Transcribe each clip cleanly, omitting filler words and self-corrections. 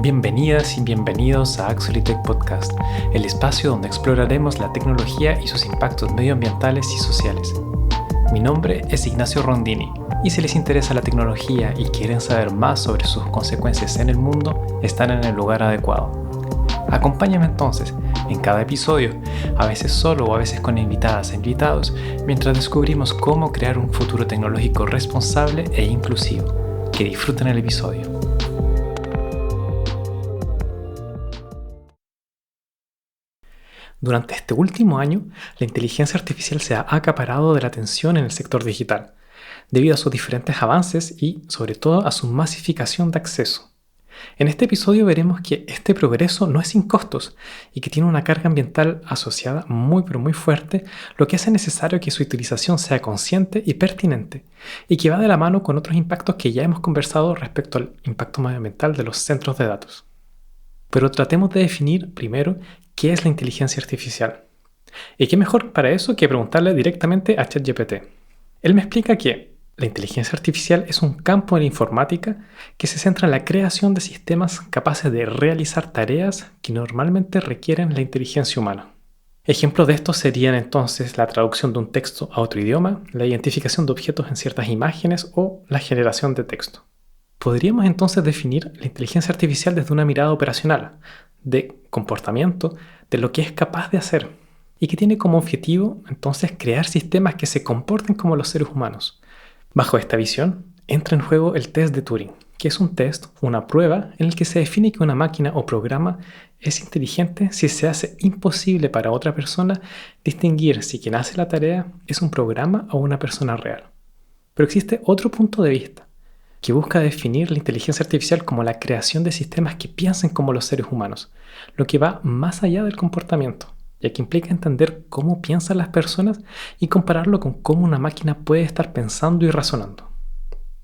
Bienvenidas y bienvenidos a Actually Tech Podcast, el espacio donde exploraremos la tecnología y sus impactos medioambientales y sociales. Mi nombre es Ignacio Rondini, y si les interesa la tecnología y quieren saber más sobre sus consecuencias en el mundo, están en el lugar adecuado. Acompáñame entonces en cada episodio, a veces solo o a veces con invitadas e invitados, mientras descubrimos cómo crear un futuro tecnológico responsable e inclusivo. Que disfruten el episodio. Durante este último año, la inteligencia artificial se ha acaparado de la atención en el sector digital, debido a sus diferentes avances y, sobre todo, a su masificación de acceso. En este episodio veremos que este progreso no es sin costos y que tiene una carga ambiental asociada muy fuerte, lo que hace necesario que su utilización sea consciente y pertinente, y que va de la mano con otros impactos que ya hemos conversado respecto al impacto medioambiental de los centros de datos. Pero tratemos de definir primero qué es la inteligencia artificial. Y qué mejor para eso que preguntarle directamente a ChatGPT. Él me explica que la inteligencia artificial es un campo de la informática que se centra en la creación de sistemas capaces de realizar tareas que normalmente requieren la inteligencia humana. Ejemplos de esto serían entonces la traducción de un texto a otro idioma, la identificación de objetos en ciertas imágenes o la generación de texto. Podríamos entonces definir la inteligencia artificial desde una mirada operacional, de comportamiento, de lo que es capaz de hacer, y que tiene como objetivo entonces crear sistemas que se comporten como los seres humanos. Bajo esta visión, entra en juego el test de Turing, que es un test, una prueba, en el que se define que una máquina o programa es inteligente si se hace imposible para otra persona distinguir si quien hace la tarea es un programa o una persona real. Pero existe otro punto de vista, que busca definir la inteligencia artificial como la creación de sistemas que piensen como los seres humanos, lo que va más allá del comportamiento, ya que implica entender cómo piensan las personas y compararlo con cómo una máquina puede estar pensando y razonando.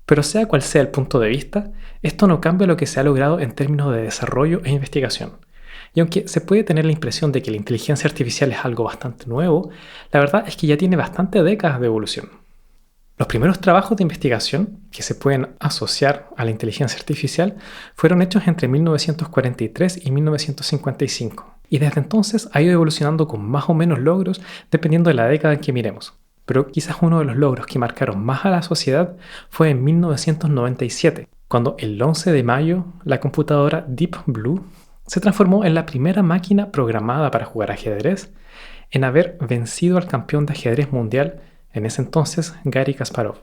Pero sea cual sea el punto de vista, esto no cambia lo que se ha logrado en términos de desarrollo e investigación. Y aunque se puede tener la impresión de que la inteligencia artificial es algo bastante nuevo, la verdad es que ya tiene bastantes décadas de evolución. Los primeros trabajos de investigación que se pueden asociar a la inteligencia artificial fueron hechos entre 1943 y 1955, y desde entonces ha ido evolucionando con más o menos logros dependiendo de la década en que miremos. Pero quizás uno de los logros que marcaron más a la sociedad fue en 1997, cuando el 11 de mayo la computadora Deep Blue se transformó en la primera máquina programada para jugar ajedrez en haber vencido al campeón de ajedrez mundial en ese entonces, Garry Kasparov.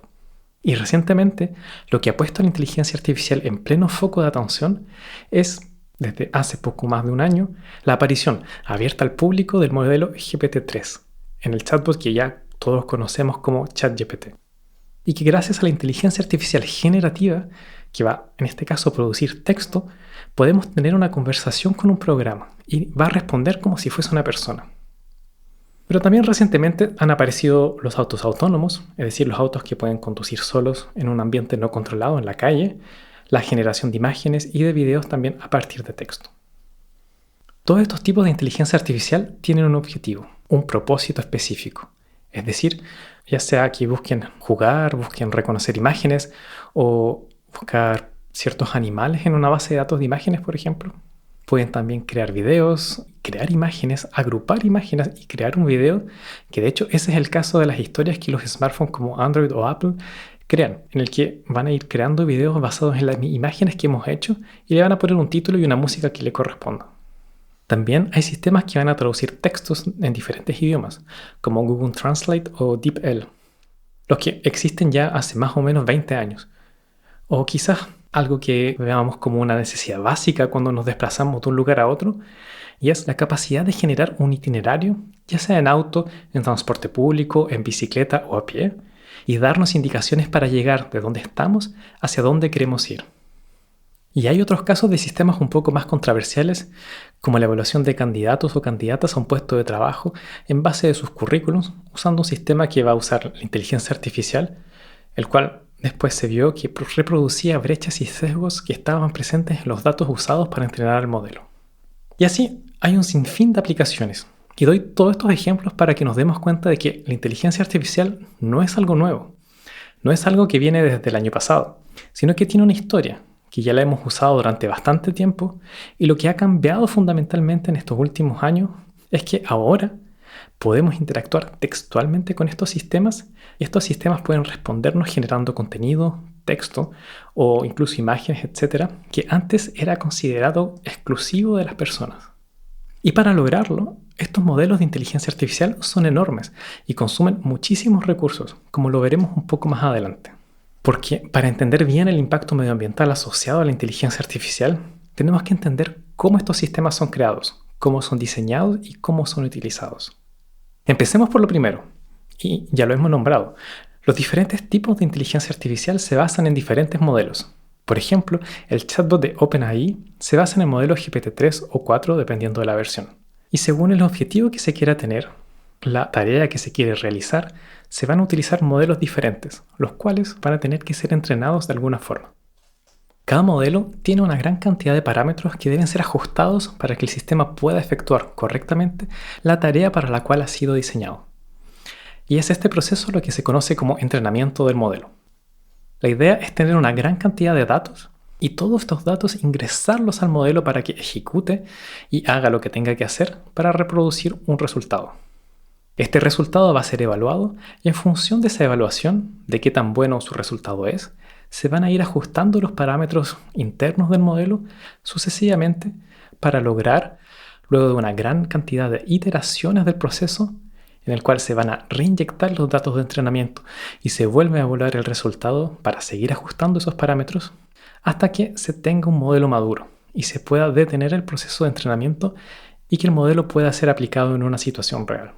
Y recientemente, lo que ha puesto a la inteligencia artificial en pleno foco de atención es, desde hace poco más de un año, la aparición abierta al público del modelo GPT-3, en el chatbot que ya todos conocemos como ChatGPT. Y que gracias a la inteligencia artificial generativa, que va en este caso a producir texto, podemos tener una conversación con un programa y va a responder como si fuese una persona. Pero también recientemente han aparecido los autos autónomos, es decir, los autos que pueden conducir solos en un ambiente no controlado en la calle, la generación de imágenes y de videos también a partir de texto. Todos estos tipos de inteligencia artificial tienen un objetivo, un propósito específico. Es decir, ya sea que busquen jugar, busquen reconocer imágenes o buscar ciertos animales en una base de datos de imágenes, por ejemplo. Pueden también crear videos, crear imágenes, agrupar imágenes y crear un video, que de hecho ese es el caso de las historias que los smartphones como Android o Apple crean, en el que van a ir creando videos basados en las imágenes que hemos hecho y le van a poner un título y una música que le corresponda. También hay sistemas que van a traducir textos en diferentes idiomas, como Google Translate o DeepL, los que existen ya hace más o menos 20 años. O quizás algo que veamos como una necesidad básica cuando nos desplazamos de un lugar a otro, y es la capacidad de generar un itinerario, ya sea en auto, en transporte público, en bicicleta o a pie, y darnos indicaciones para llegar de donde estamos hacia dónde queremos ir. Y hay otros casos de sistemas un poco más controversiales, como la evaluación de candidatos o candidatas a un puesto de trabajo en base de sus currículums, usando un sistema que va a usar la inteligencia artificial, el cual después se vio que reproducía brechas y sesgos que estaban presentes en los datos usados para entrenar el modelo. Y así hay un sinfín de aplicaciones. Y doy todos estos ejemplos para que nos demos cuenta de que la inteligencia artificial no es algo nuevo. No es algo que viene desde el año pasado, sino que tiene una historia que ya la hemos usado durante bastante tiempo, y lo que ha cambiado fundamentalmente en estos últimos años es que ahora podemos interactuar textualmente con estos sistemas y estos sistemas pueden respondernos generando contenido, texto o incluso imágenes, etcétera, que antes era considerado exclusivo de las personas. Y para lograrlo, estos modelos de inteligencia artificial son enormes y consumen muchísimos recursos, como lo veremos un poco más adelante. Porque para entender bien el impacto medioambiental asociado a la inteligencia artificial, tenemos que entender cómo estos sistemas son creados, cómo son diseñados y cómo son utilizados. Empecemos por lo primero, y ya lo hemos nombrado. Los diferentes tipos de inteligencia artificial se basan en diferentes modelos. Por ejemplo, el chatbot de OpenAI se basa en el modelo GPT-3 o 4 dependiendo de la versión. Y según el objetivo que se quiera tener, la tarea que se quiere realizar, se van a utilizar modelos diferentes, los cuales van a tener que ser entrenados de alguna forma. Cada modelo tiene una gran cantidad de parámetros que deben ser ajustados para que el sistema pueda efectuar correctamente la tarea para la cual ha sido diseñado. Y es este proceso lo que se conoce como entrenamiento del modelo. La idea es tener una gran cantidad de datos y todos estos datos ingresarlos al modelo para que ejecute y haga lo que tenga que hacer para reproducir un resultado. Este resultado va a ser evaluado y en función de esa evaluación, de qué tan bueno su resultado es, se van a ir ajustando los parámetros internos del modelo sucesivamente para lograr, luego de una gran cantidad de iteraciones del proceso, en el cual se van a reinyectar los datos de entrenamiento y se vuelve a evaluar el resultado para seguir ajustando esos parámetros hasta que se tenga un modelo maduro y se pueda detener el proceso de entrenamiento y que el modelo pueda ser aplicado en una situación real.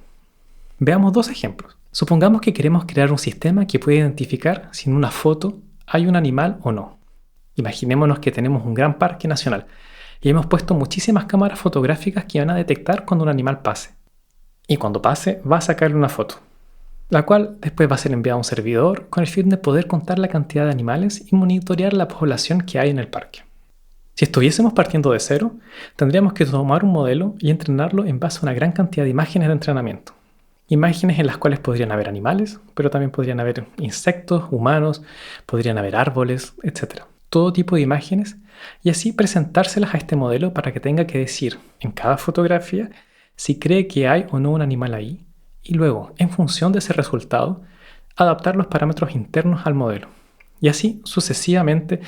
Veamos dos ejemplos. Supongamos que queremos crear un sistema que pueda identificar si en una foto hay un animal o no. Imaginémonos que tenemos un gran parque nacional y hemos puesto muchísimas cámaras fotográficas que van a detectar cuando un animal pase. Y cuando pase va a sacarle una foto, la cual después va a ser enviada a un servidor con el fin de poder contar la cantidad de animales y monitorear la población que hay en el parque. Si estuviésemos partiendo de cero, tendríamos que tomar un modelo y entrenarlo en base a una gran cantidad de imágenes de entrenamiento. Imágenes en las cuales podrían haber animales, pero también podrían haber insectos, humanos, podrían haber árboles, etc. Todo tipo de imágenes y así presentárselas a este modelo para que tenga que decir en cada fotografía si cree que hay o no un animal ahí y luego, en función de ese resultado, adaptar los parámetros internos al modelo. Y así sucesivamente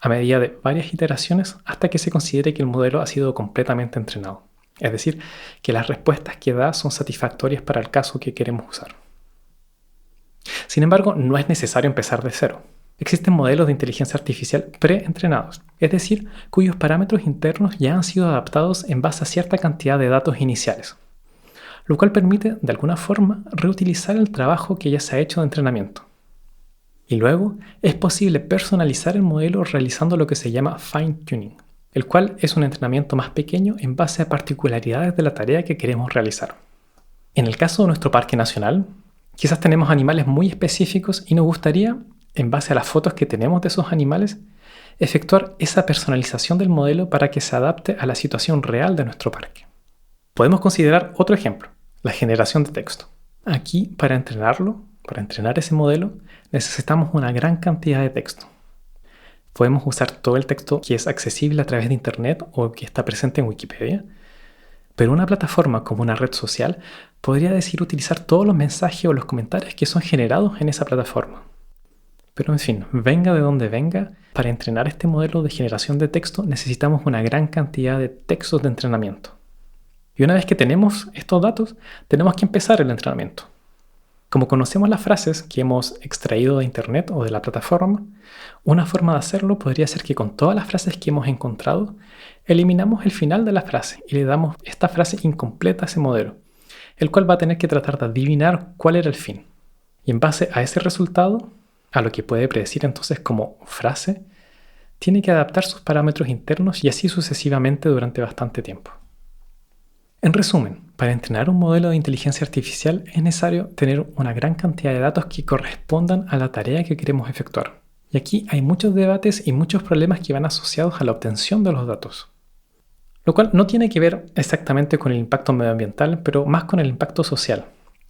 a medida de varias iteraciones hasta que se considere que el modelo ha sido completamente entrenado. Es decir, que las respuestas que da son satisfactorias para el caso que queremos usar. Sin embargo, no es necesario empezar de cero. Existen modelos de inteligencia artificial preentrenados, es decir, cuyos parámetros internos ya han sido adaptados en base a cierta cantidad de datos iniciales, lo cual permite, de alguna forma, reutilizar el trabajo que ya se ha hecho de entrenamiento. Y luego, es posible personalizar el modelo realizando lo que se llama fine-tuning, el cual es un entrenamiento más pequeño en base a particularidades de la tarea que queremos realizar. En el caso de nuestro parque nacional, quizás tenemos animales muy específicos y nos gustaría, en base a las fotos que tenemos de esos animales, efectuar esa personalización del modelo para que se adapte a la situación real de nuestro parque. Podemos considerar otro ejemplo, la generación de texto. Aquí, para entrenar ese modelo, necesitamos una gran cantidad de texto. Podemos usar todo el texto que es accesible a través de Internet o que está presente en Wikipedia, pero una plataforma como una red social podría decir utilizar todos los mensajes o los comentarios que son generados en esa plataforma. Pero en fin, venga de donde venga, para entrenar este modelo de generación de texto necesitamos una gran cantidad de textos de entrenamiento. Y una vez que tenemos estos datos, tenemos que empezar el entrenamiento. Como conocemos las frases que hemos extraído de Internet o de la plataforma, una forma de hacerlo podría ser que con todas las frases que hemos encontrado, eliminamos el final de la frase y le damos esta frase incompleta a ese modelo, el cual va a tener que tratar de adivinar cuál era el fin. Y en base a ese resultado, a lo que puede predecir entonces como frase, tiene que adaptar sus parámetros internos y así sucesivamente durante bastante tiempo. En resumen, para entrenar un modelo de inteligencia artificial es necesario tener una gran cantidad de datos que correspondan a la tarea que queremos efectuar. Y aquí hay muchos debates y muchos problemas que van asociados a la obtención de los datos. Lo cual no tiene que ver exactamente con el impacto medioambiental, pero más con el impacto social,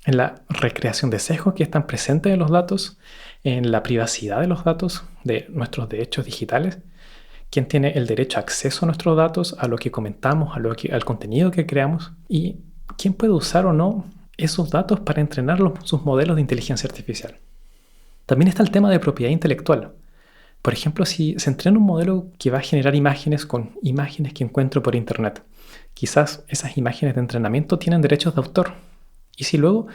en la recreación de sesgos que están presentes en los datos, en la privacidad de los datos, de nuestros derechos digitales, quién tiene el derecho a acceso a nuestros datos, a lo que comentamos, al contenido que creamos y quién puede usar o no esos datos para entrenar sus modelos de inteligencia artificial. También está el tema de propiedad intelectual. Por ejemplo, si se entrena un modelo que va a generar imágenes con imágenes que encuentro por internet, quizás esas imágenes de entrenamiento tienen derechos de autor. Y si luego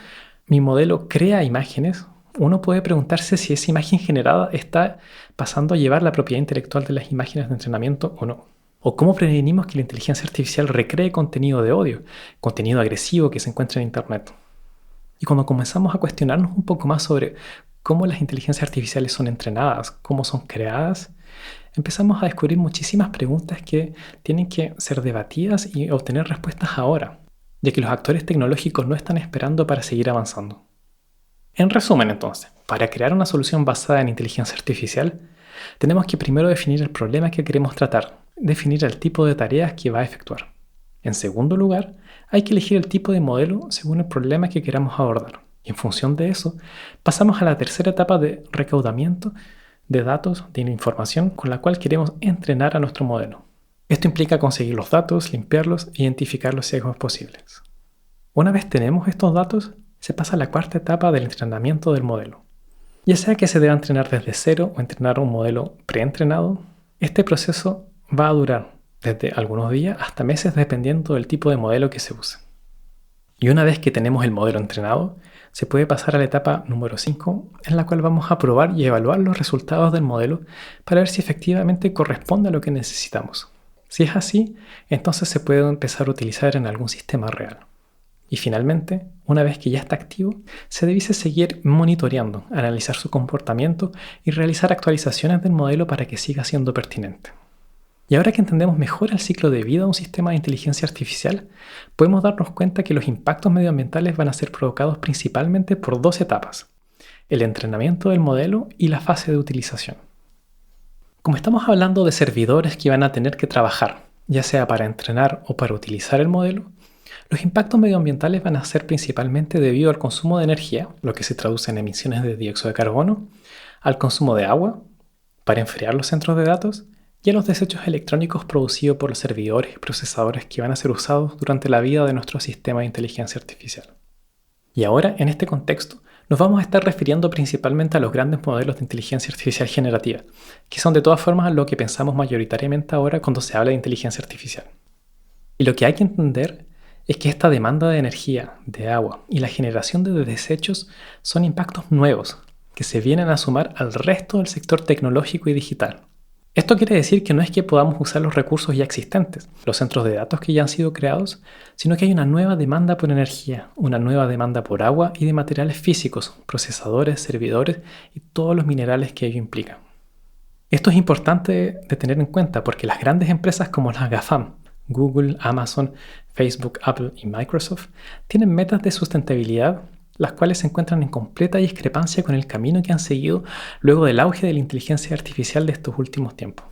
mi modelo crea imágenes, uno puede preguntarse si esa imagen generada está pasando a llevar la propiedad intelectual de las imágenes de entrenamiento o no. O cómo prevenimos que la inteligencia artificial recree contenido de odio, contenido agresivo que se encuentra en internet. Y cuando comenzamos a cuestionarnos un poco más sobre cómo las inteligencias artificiales son entrenadas, cómo son creadas, empezamos a descubrir muchísimas preguntas que tienen que ser debatidas y obtener respuestas ahora, ya que los actores tecnológicos no están esperando para seguir avanzando. En resumen, entonces, para crear una solución basada en inteligencia artificial, tenemos que primero definir el problema que queremos tratar, definir el tipo de tareas que va a efectuar. En segundo lugar, hay que elegir el tipo de modelo según el problema que queramos abordar. Y en función de eso, pasamos a la tercera etapa de recaudamiento de datos, de información con la cual queremos entrenar a nuestro modelo. Esto implica conseguir los datos, limpiarlos e identificar los sesgos posibles. Una vez tenemos estos datos, se pasa a la cuarta etapa del entrenamiento del modelo. Ya sea que se deba entrenar desde cero o entrenar un modelo preentrenado, este proceso va a durar desde algunos días hasta meses dependiendo del tipo de modelo que se use. Y una vez que tenemos el modelo entrenado, se puede pasar a la etapa número 5, en la cual vamos a probar y evaluar los resultados del modelo para ver si efectivamente corresponde a lo que necesitamos. Si es así, entonces se puede empezar a utilizar en algún sistema real. Y finalmente, una vez que ya está activo, se debe seguir monitoreando, analizar su comportamiento y realizar actualizaciones del modelo para que siga siendo pertinente. Y ahora que entendemos mejor el ciclo de vida de un sistema de inteligencia artificial, podemos darnos cuenta que los impactos medioambientales van a ser provocados principalmente por dos etapas: el entrenamiento del modelo y la fase de utilización. Como estamos hablando de servidores que van a tener que trabajar, ya sea para entrenar o para utilizar el modelo, los impactos medioambientales van a ser principalmente debido al consumo de energía, lo que se traduce en emisiones de dióxido de carbono, al consumo de agua, para enfriar los centros de datos, y a los desechos electrónicos producidos por los servidores y procesadores que van a ser usados durante la vida de nuestro sistema de inteligencia artificial. Y ahora, en este contexto, nos vamos a estar refiriendo principalmente a los grandes modelos de inteligencia artificial generativa, que son de todas formas lo que pensamos mayoritariamente ahora cuando se habla de inteligencia artificial. Y lo que hay que entender es que esta demanda de energía, de agua y la generación de desechos son impactos nuevos que se vienen a sumar al resto del sector tecnológico y digital. Esto quiere decir que no es que podamos usar los recursos ya existentes, los centros de datos que ya han sido creados, sino que hay una nueva demanda por energía, una nueva demanda por agua y de materiales físicos, procesadores, servidores y todos los minerales que ello implica. Esto es importante de tener en cuenta porque las grandes empresas como las GAFAM, Google, Amazon, Facebook, Apple y Microsoft, tienen metas de sustentabilidad, las cuales se encuentran en completa discrepancia con el camino que han seguido luego del auge de la inteligencia artificial de estos últimos tiempos.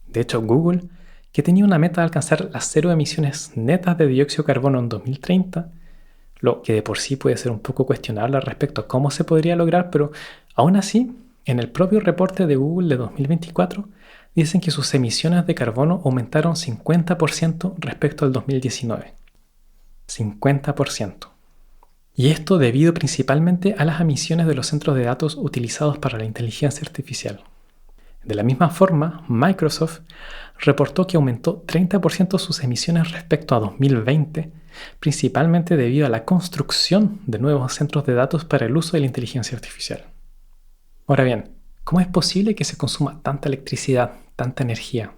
De hecho, Google, que tenía una meta de alcanzar las cero emisiones netas de dióxido de carbono en 2030, lo que de por sí puede ser un poco cuestionable respecto a cómo se podría lograr, pero aún así, en el propio reporte de Google de 2024, dicen que sus emisiones de carbono aumentaron 50% respecto al 2019. 50%. Y esto debido principalmente a las emisiones de los centros de datos utilizados para la inteligencia artificial. De la misma forma, Microsoft reportó que aumentó 30% sus emisiones respecto a 2020, principalmente debido a la construcción de nuevos centros de datos para el uso de la inteligencia artificial. Ahora bien, ¿cómo es posible que se consuma tanta electricidad, tanta energía?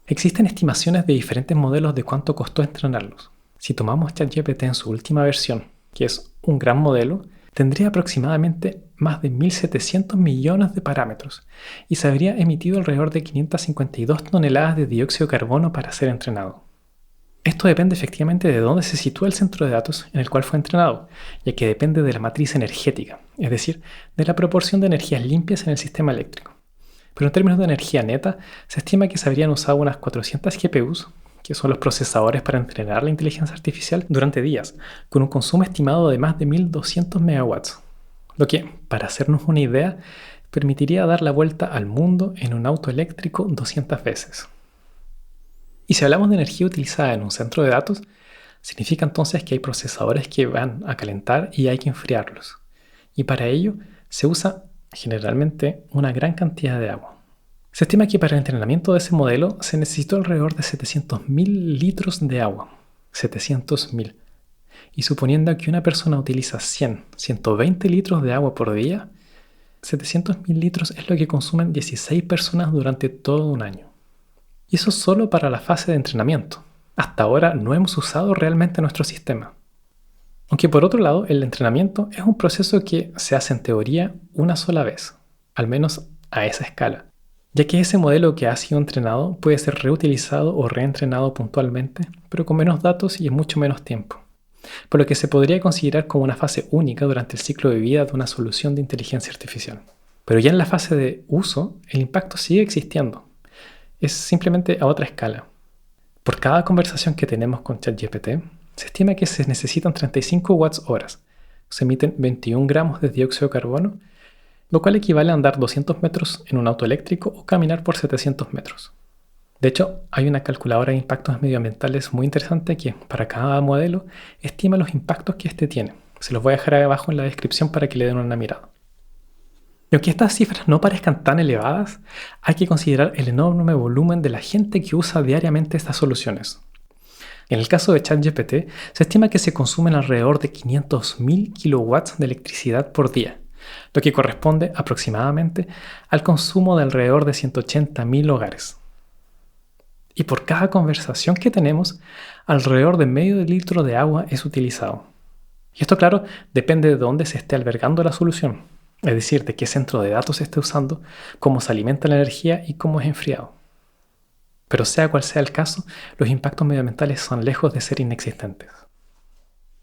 Existen estimaciones de diferentes modelos de cuánto costó entrenarlos. Si tomamos ChatGPT en su última versión, que es un gran modelo, tendría aproximadamente más de 1.700 millones de parámetros y se habría emitido alrededor de 552 toneladas de dióxido de carbono para ser entrenado. Esto depende efectivamente de dónde se sitúa el centro de datos en el cual fue entrenado, ya que depende de la matriz energética, es decir, de la proporción de energías limpias en el sistema eléctrico. Pero en términos de energía neta, se estima que se habrían usado unas 400 GPUs, que son los procesadores para entrenar la inteligencia artificial, durante días, con un consumo estimado de más de 1.200 megawatts. Lo que, para hacernos una idea, permitiría dar la vuelta al mundo en un auto eléctrico 200 veces. Y si hablamos de energía utilizada en un centro de datos, significa entonces que hay procesadores que van a calentar y hay que enfriarlos. Y para ello se usa generalmente una gran cantidad de agua. Se estima que para el entrenamiento de ese modelo se necesitó alrededor de 700.000 litros de agua. 700.000. Y suponiendo que una persona utiliza 120 litros de agua por día, 700.000 litros es lo que consumen 16 personas durante todo un año. Y eso solo para la fase de entrenamiento. Hasta ahora no hemos usado realmente nuestro sistema. Aunque por otro lado, el entrenamiento es un proceso que se hace en teoría una sola vez, al menos a esa escala, ya que ese modelo que ha sido entrenado puede ser reutilizado o reentrenado puntualmente, pero con menos datos y en mucho menos tiempo, por lo que se podría considerar como una fase única durante el ciclo de vida de una solución de inteligencia artificial. Pero ya en la fase de uso, el impacto sigue existiendo. Es simplemente a otra escala. Por cada conversación que tenemos con ChatGPT, se estima que se necesitan 35 watts-horas. Se emiten 21 gramos de dióxido de carbono, lo cual equivale a andar 200 metros en un auto eléctrico o caminar por 700 metros. De hecho, hay una calculadora de impactos medioambientales muy interesante que, para cada modelo, estima los impactos que éste tiene. Se los voy a dejar ahí abajo en la descripción para que le den una mirada. Y aunque estas cifras no parezcan tan elevadas, hay que considerar el enorme volumen de la gente que usa diariamente estas soluciones. En el caso de ChatGPT, se estima que se consumen alrededor de 500.000 kilowatts de electricidad por día, lo que corresponde aproximadamente al consumo de alrededor de 180.000 hogares. Y por cada conversación que tenemos, alrededor de medio litro de agua es utilizado. Y esto, claro, depende de dónde se esté albergando la solución, es decir, de qué centro de datos se esté usando, cómo se alimenta la energía y cómo es enfriado. Pero sea cual sea el caso, los impactos medioambientales son lejos de ser inexistentes.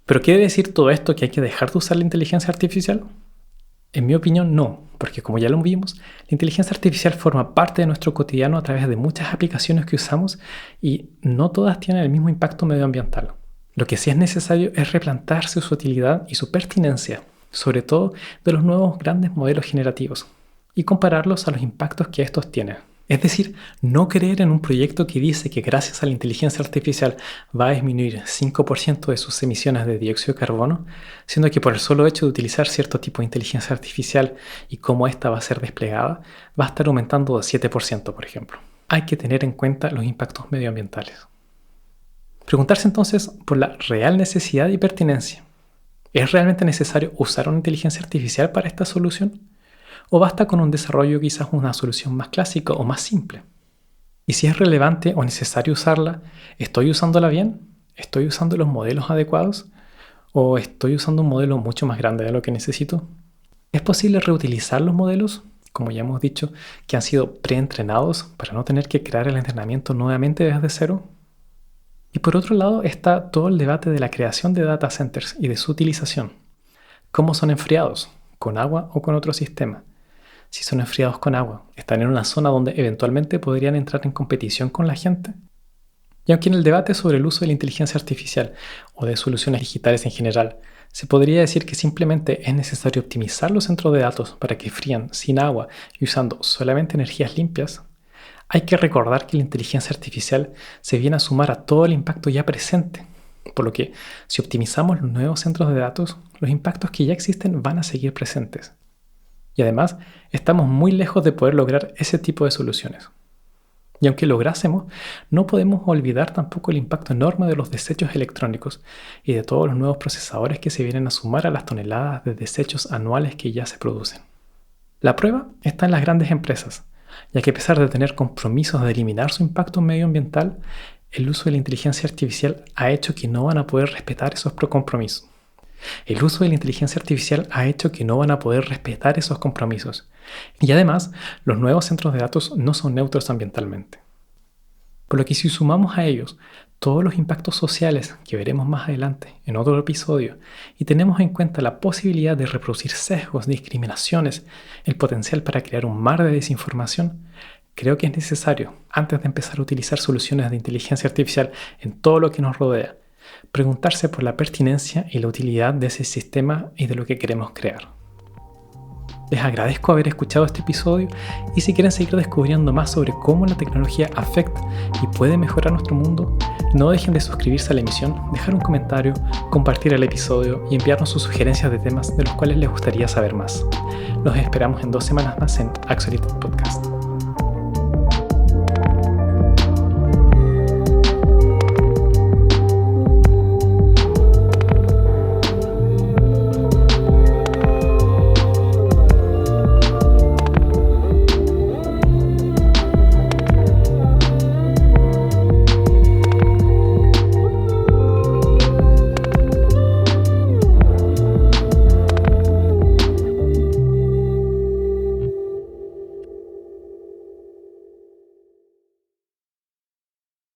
¿Pero quiere decir todo esto que hay que dejar de usar la inteligencia artificial? En mi opinión, no, porque como ya lo vimos, la inteligencia artificial forma parte de nuestro cotidiano a través de muchas aplicaciones que usamos y no todas tienen el mismo impacto medioambiental. Lo que sí es necesario es replantearse su utilidad y su pertinencia, sobre todo de los nuevos grandes modelos generativos, y compararlos a los impactos que estos tienen. Es decir, no creer en un proyecto que dice que gracias a la inteligencia artificial va a disminuir 5% de sus emisiones de dióxido de carbono, siendo que por el solo hecho de utilizar cierto tipo de inteligencia artificial y cómo ésta va a ser desplegada, va a estar aumentando de 7%, por ejemplo. Hay que tener en cuenta los impactos medioambientales. Preguntarse entonces por la real necesidad y pertinencia. ¿Es realmente necesario usar una inteligencia artificial para esta solución? ¿O basta con un desarrollo quizás una solución más clásica o más simple? Y si es relevante o necesario usarla, ¿estoy usándola bien? ¿Estoy usando los modelos adecuados? ¿O estoy usando un modelo mucho más grande de lo que necesito? ¿Es posible reutilizar los modelos, como ya hemos dicho, que han sido preentrenados para no tener que crear el entrenamiento nuevamente desde cero? Y por otro lado está todo el debate de la creación de data centers y de su utilización. ¿Cómo son enfriados? ¿Con agua o con otro sistema? Si son enfriados con agua, ¿están en una zona donde eventualmente podrían entrar en competición con la gente? Y aunque en el debate sobre el uso de la inteligencia artificial o de soluciones digitales en general, se podría decir que simplemente es necesario optimizar los centros de datos para que frían sin agua y usando solamente energías limpias, hay que recordar que la inteligencia artificial se viene a sumar a todo el impacto ya presente, por lo que si optimizamos los nuevos centros de datos, los impactos que ya existen van a seguir presentes. Y además, estamos muy lejos de poder lograr ese tipo de soluciones. Y aunque lográsemos, no podemos olvidar tampoco el impacto enorme de los desechos electrónicos y de todos los nuevos procesadores que se vienen a sumar a las toneladas de desechos anuales que ya se producen. La prueba está en las grandes empresas, ya que a pesar de tener compromisos de eliminar su impacto medioambiental, el uso de la inteligencia artificial ha hecho que no van a poder respetar esos compromisos. El uso de la inteligencia artificial ha hecho que no van a poder respetar esos compromisos. Y además, los nuevos centros de datos no son neutros ambientalmente. Por lo que si sumamos a ellos todos los impactos sociales que veremos más adelante en otro episodio y tenemos en cuenta la posibilidad de reproducir sesgos, discriminaciones, el potencial para crear un mar de desinformación, creo que es necesario, antes de empezar a utilizar soluciones de inteligencia artificial en todo lo que nos rodea, preguntarse por la pertinencia y la utilidad de ese sistema y de lo que queremos crear. Les agradezco haber escuchado este episodio y si quieren seguir descubriendo más sobre cómo la tecnología afecta y puede mejorar nuestro mundo, no dejen de suscribirse a la emisión, dejar un comentario, compartir el episodio y enviarnos sus sugerencias de temas de los cuales les gustaría saber más. Los esperamos en 2 semanas más en Axolotl Podcast.